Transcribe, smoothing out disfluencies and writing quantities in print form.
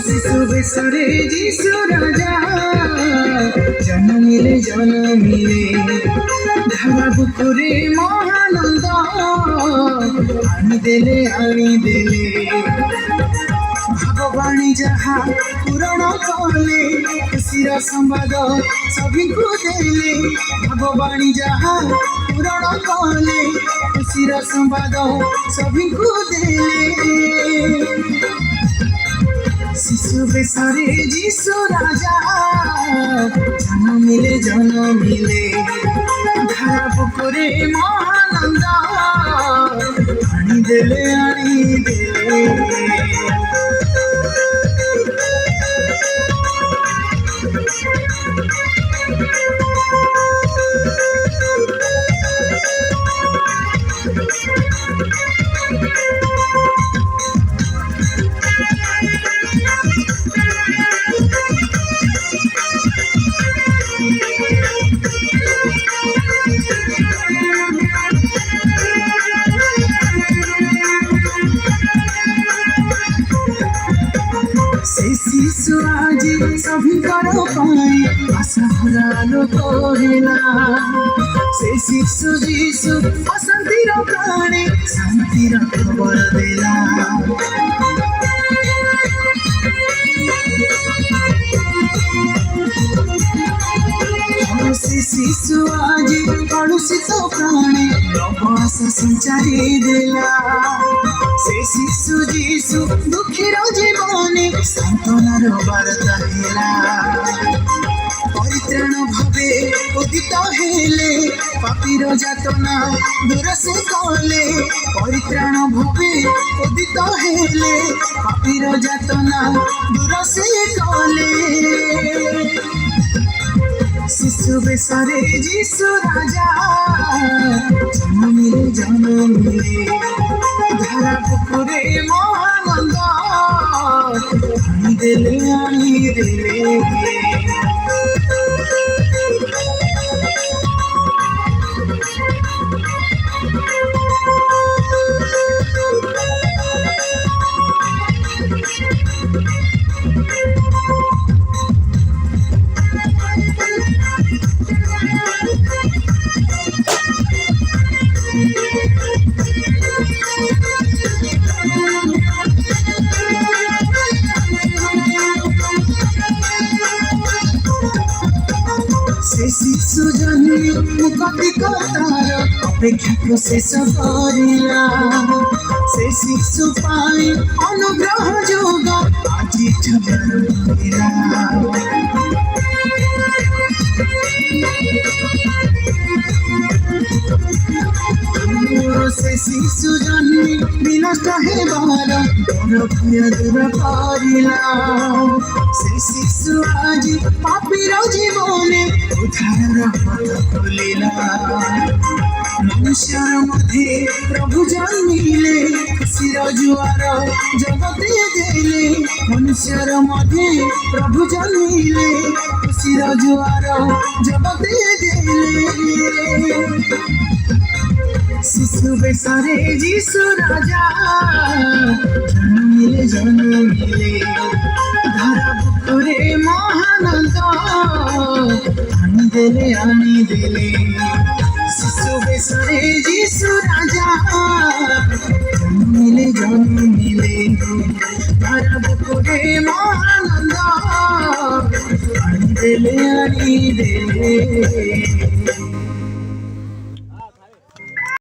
শিশু বেশরে যিশু রাজা জন্মিলে জন্মিলে ধারা বুকুরে মহানন্দ আনিদেলে আনিদেলে ভাববাণী যাহা ପୂରଣ କଲେ ଖୁସିର ସମ୍ବାଦ ସଭିଙ୍କୁ ଦେଲେ ଭାବବାଣୀ ଯାହା ପୂରଣ କଲେ ଖୁସିର ସମ୍ବାଦ ସଭିଙ୍କୁ ଦେଲେ শিশু বেশরে যিশু রাজা জন্মিলে ধারা বুকুরে মহানন্দ আনিদেলে আনিদেলে শিশু আজি সভিঙ্কর পাই আশা ভরা লোক হেলা সে শিশু যিশু অশান্তির প্রাণে শান্তির খবর দেলা সে শিশু আজি কলুষিত প্রাণে নবাস সঞ্চারি দেলা সে শিশু যিশু দুঃখের জীবনে সান্ত্বনার বার্তা হেলা পরিত্রাণ ভাবে উদিত হেলে পাপীর যাতনা দূর সে কলে পরিত্রাণ ভাবে উদিত হেলে পাপীর যাতনা দূর সে কলে শিশু বেশরে যিশু রাজা জন্মিলে ধারা পুকুরে মহানন্দ আনিদেলে আনিদেলে সে শিশু জন্মে মুকতিকতার অপেক্ষাকে শেষ করিলা সে শিশু পাই অনুগ্রহ যোগ আজি ঠুলা সে শিশু জন্মে বিনষ্ট হেবার বড় ভয় দূর করিলা সে শিশু আজি পাপীর জীবনে উদ্ধারর পথ খুলিলা মনুষ্যর মধ্যে প্রভু জন্মিলে খুশির জুয়ার জগতে দেলে মনুষ্যর মধ্যে প্রভু জন্মিলে খুশির জুয়ার জগতে দেলে শিশু বেশরে যিশু রাজা জন্মিলে ধারা বুকুরে মহানন্দ আনিদেলে শিশু বেশরে যিশু রাজা জন্মিলে ধারা বুকুরে মহানন্দ আনিদেলে